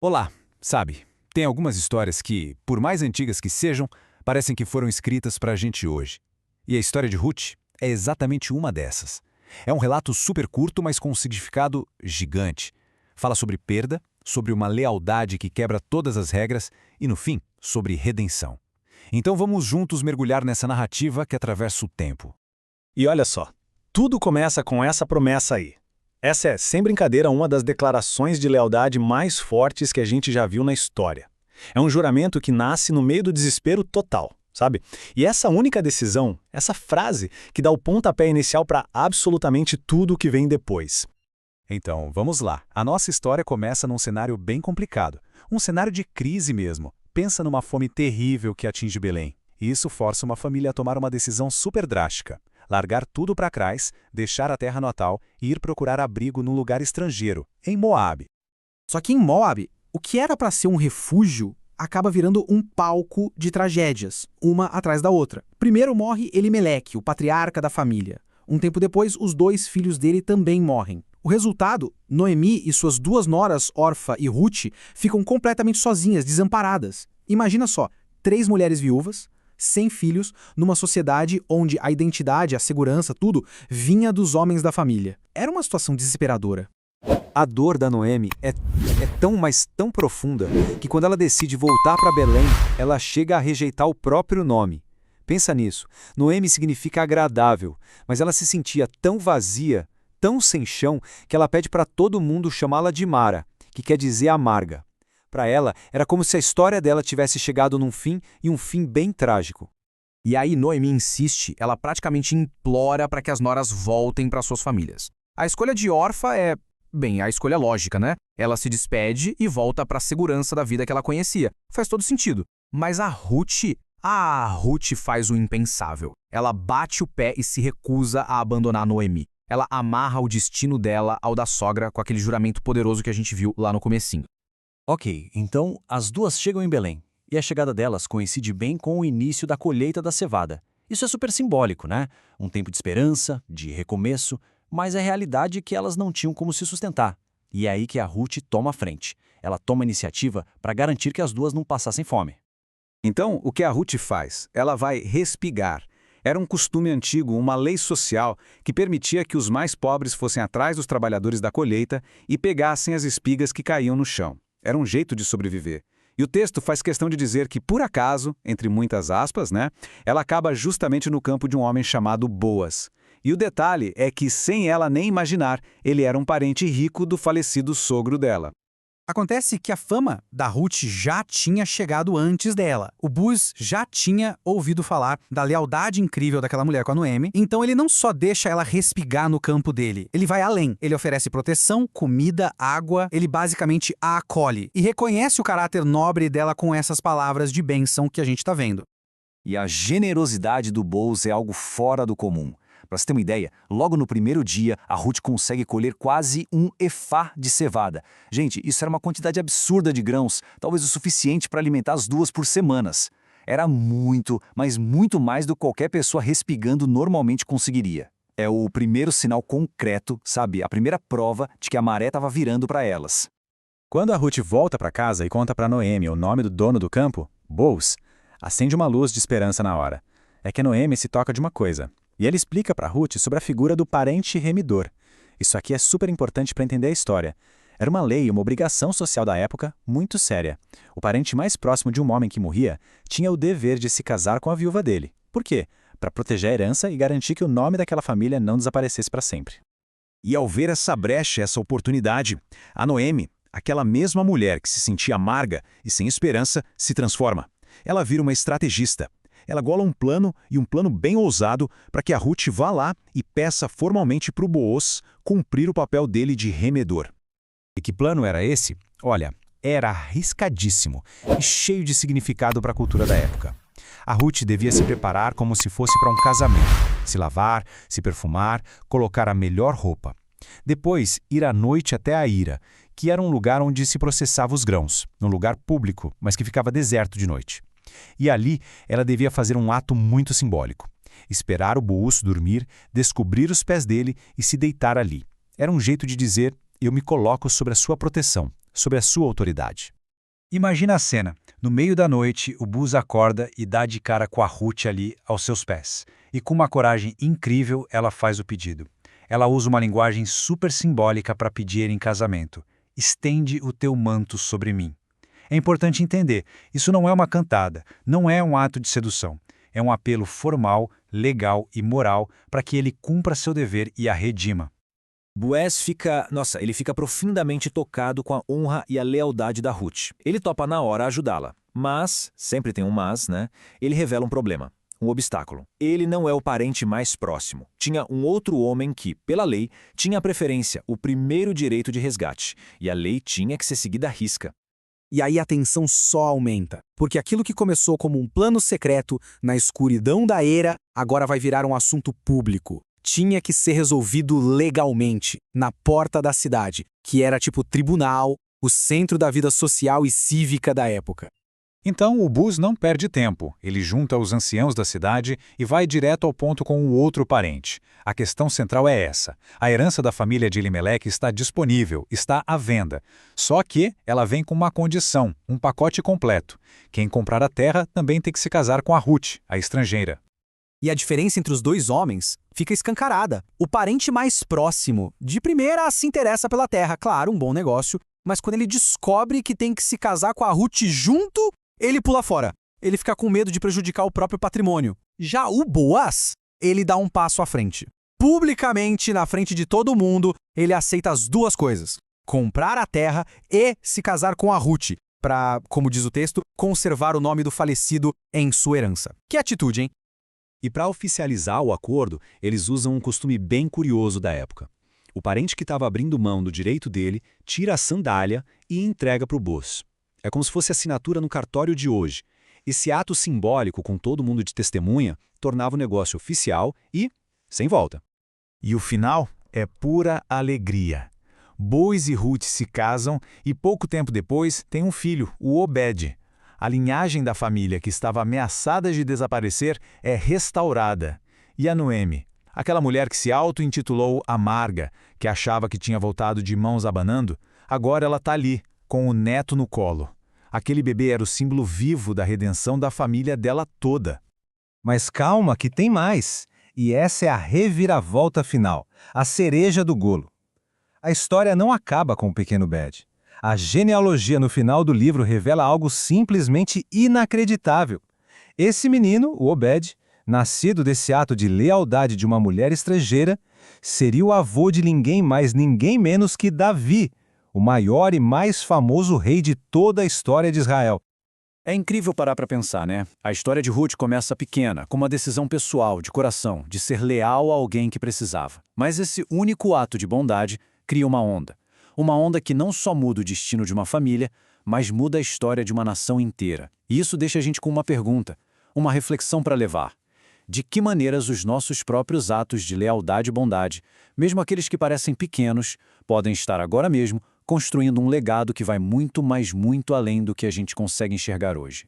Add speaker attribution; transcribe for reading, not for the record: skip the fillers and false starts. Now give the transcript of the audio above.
Speaker 1: Olá, sabe, tem algumas histórias que, por mais antigas que sejam, parecem que foram escritas para a gente hoje. E a história de Ruth é exatamente uma dessas. É um relato super curto, mas com um significado gigante. Fala sobre perda, sobre uma lealdade que quebra todas as regras e, no fim, sobre redenção. Então vamos juntos mergulhar nessa narrativa que atravessa o tempo.
Speaker 2: E olha só, tudo começa com essa promessa aí. Essa é, sem brincadeira, uma das declarações de lealdade mais fortes que a gente já viu na história. É um juramento que nasce no meio do desespero total, sabe? E essa única decisão, essa frase, que dá o pontapé inicial para absolutamente tudo o que vem depois.
Speaker 1: Então, vamos lá. A nossa história começa num cenário bem complicado. Um cenário de crise mesmo. Pensa numa fome terrível que atinge Belém. E isso força uma família a tomar uma decisão super drástica. Largar tudo para trás, deixar a terra natal e ir procurar abrigo num lugar estrangeiro, em Moabe.
Speaker 3: Só que em Moab, o que era para ser um refúgio acaba virando um palco de tragédias, uma atrás da outra. Primeiro morre Elimeleque, o patriarca da família. Um tempo depois, os dois filhos dele também morrem. O resultado, Noemi e suas duas noras, Orfa e Ruth, ficam completamente sozinhas, desamparadas. Imagina só, 3 mulheres viúvas, sem filhos, numa sociedade onde a identidade, a segurança, tudo, vinha dos homens da família. Era uma situação desesperadora.
Speaker 1: A dor da Noemi é tão, mas tão profunda, que quando ela decide voltar para Belém, ela chega a rejeitar o próprio nome. Pensa nisso. Noemi significa agradável, mas ela se sentia tão vazia, tão sem chão, que ela pede para todo mundo chamá-la de Mara, que quer dizer amarga. Para ela, era como se a história dela tivesse chegado num fim, e um fim bem trágico.
Speaker 3: E aí Noemi insiste, ela praticamente implora para que as noras voltem para suas famílias. A escolha de Orfa é, bem, a escolha lógica, né? Ela se despede e volta para a segurança da vida que ela conhecia. Faz todo sentido. Mas a Ruth faz o impensável. Ela bate o pé e se recusa a abandonar Noemi. Ela amarra o destino dela ao da sogra com aquele juramento poderoso que a gente viu lá no comecinho.
Speaker 4: Ok, então as duas chegam em Belém, e a chegada delas coincide bem com o início da colheita da cevada. Isso é super simbólico, né? Um tempo de esperança, de recomeço, mas a realidade é que elas não tinham como se sustentar. E é aí que a Ruth toma a frente. Ela toma a iniciativa para garantir que as duas não passassem fome.
Speaker 1: Então, o que a Ruth faz? Ela vai respigar. Era um costume antigo, uma lei social que permitia que os mais pobres fossem atrás dos trabalhadores da colheita e pegassem as espigas que caíam no chão. Era um jeito de sobreviver. E o texto faz questão de dizer que, por acaso, entre muitas aspas, né, ela acaba justamente no campo de um homem chamado Boas. E o detalhe é que, sem ela nem imaginar, ele era um parente rico do falecido sogro dela.
Speaker 3: Acontece que a fama da Ruth já tinha chegado antes dela. O Boaz já tinha ouvido falar da lealdade incrível daquela mulher com a Noemi, então ele não só deixa ela respigar no campo dele, ele vai além. Ele oferece proteção, comida, água, ele basicamente a acolhe e reconhece o caráter nobre dela com essas palavras de bênção que a gente está vendo.
Speaker 4: E a generosidade do Boaz é algo fora do comum. Para você ter uma ideia, logo no primeiro dia, a Ruth consegue colher quase um efá de cevada. Gente, isso era uma quantidade absurda de grãos, talvez o suficiente para alimentar as duas por semanas. Era muito, mas muito mais do que qualquer pessoa respigando normalmente conseguiria. É o primeiro sinal concreto, sabe? A primeira prova de que a maré estava virando para elas.
Speaker 1: Quando a Ruth volta para casa e conta para Noemi o nome do dono do campo, Boaz, acende uma luz de esperança na hora. É que Noemi se toca de uma coisa. E ele explica para Ruth sobre a figura do parente remidor. Isso aqui é super importante para entender a história. Era uma lei, uma obrigação social da época muito séria. O parente mais próximo de um homem que morria tinha o dever de se casar com a viúva dele. Por quê? Para proteger a herança e garantir que o nome daquela família não desaparecesse para sempre.
Speaker 5: E ao ver essa brecha, essa oportunidade, a Noemi, aquela mesma mulher que se sentia amarga e sem esperança, se transforma. Ela vira uma estrategista. Ela gola um plano, e um plano bem ousado, para que a Ruth vá lá e peça formalmente para o Boaz cumprir o papel dele de remedor.
Speaker 1: E que plano era esse? Olha, era arriscadíssimo e cheio de significado para a cultura da época. A Ruth devia se preparar como se fosse para um casamento, se lavar, se perfumar, colocar a melhor roupa. Depois, ir à noite até a Ira, que era um lugar onde se processava os grãos, num lugar público, mas que ficava deserto de noite. E ali ela devia fazer um ato muito simbólico. Esperar o Boaz dormir, descobrir os pés dele e se deitar ali. Era um jeito de dizer, eu me coloco sob a sua proteção, sobre a sua autoridade.
Speaker 6: Imagina a cena. No meio da noite, o Buzz acorda e dá de cara com a Ruth ali aos seus pés. E com uma coragem incrível, ela faz o pedido. Ela usa uma linguagem super simbólica para pedir em casamento. Estende o teu manto sobre mim. É importante entender, isso não é uma cantada, não é um ato de sedução. É um apelo formal, legal e moral para que ele cumpra seu dever e a redima.
Speaker 4: Boaz ele fica profundamente tocado com a honra e a lealdade da Ruth. Ele topa na hora ajudá-la. Mas, sempre tem um mas, né? Ele revela um problema, um obstáculo. Ele não é o parente mais próximo. Tinha um outro homem que, pela lei, tinha a preferência, o primeiro direito de resgate. E a lei tinha que ser seguida à risca.
Speaker 3: E aí a tensão só aumenta, porque aquilo que começou como um plano secreto, na escuridão da era, agora vai virar um assunto público. Tinha que ser resolvido legalmente, na porta da cidade, que era tipo tribunal, o centro da vida social e cívica da época.
Speaker 1: Então o Buzz não perde tempo, ele junta os anciãos da cidade e vai direto ao ponto com o outro parente. A questão central é essa, a herança da família de Elimeleque está disponível, está à venda. Só que ela vem com uma condição, um pacote completo. Quem comprar a terra também tem que se casar com a Ruth, a estrangeira.
Speaker 3: E a diferença entre os dois homens fica escancarada. O parente mais próximo, de primeira, se interessa pela terra, claro, um bom negócio, mas quando ele descobre que tem que se casar com a Ruth junto, ele pula fora. Ele fica com medo de prejudicar o próprio patrimônio. Já o Boaz, ele dá um passo à frente. Publicamente, na frente de todo mundo, ele aceita as duas coisas. Comprar a terra e se casar com a Ruth, para, como diz o texto, conservar o nome do falecido em sua herança. Que atitude, hein?
Speaker 5: E para oficializar o acordo, eles usam um costume bem curioso da época. O parente que estava abrindo mão do direito dele tira a sandália e entrega para o Buzz. É como se fosse assinatura no cartório de hoje. Esse ato simbólico, com todo mundo de testemunha, tornava o negócio oficial e sem volta.
Speaker 1: E o final é pura alegria. Boaz e Ruth se casam e pouco tempo depois tem um filho, o Obed. A linhagem da família que estava ameaçada de desaparecer é restaurada. E a Noemi, aquela mulher que se auto-intitulou Amarga, que achava que tinha voltado de mãos abanando, agora ela está ali, com o neto no colo. Aquele bebê era o símbolo vivo da redenção da família dela toda.
Speaker 6: Mas calma que tem mais. E essa é a reviravolta final, a cereja do golo. A história não acaba com o pequeno Obed. A genealogia no final do livro revela algo simplesmente inacreditável. Esse menino, o Obed, nascido desse ato de lealdade de uma mulher estrangeira, seria o avô de ninguém mais, ninguém menos que Davi, o maior e mais famoso rei de toda a história de Israel.
Speaker 4: É incrível parar para pensar, né? A história de Ruth começa pequena, com uma decisão pessoal, de coração, de ser leal a alguém que precisava. Mas esse único ato de bondade cria uma onda. Uma onda que não só muda o destino de uma família, mas muda a história de uma nação inteira. E isso deixa a gente com uma pergunta, uma reflexão para levar. De que maneiras os nossos próprios atos de lealdade e bondade, mesmo aqueles que parecem pequenos, podem estar agora mesmo construindo um legado que vai muito, mas muito além do que a gente consegue enxergar hoje?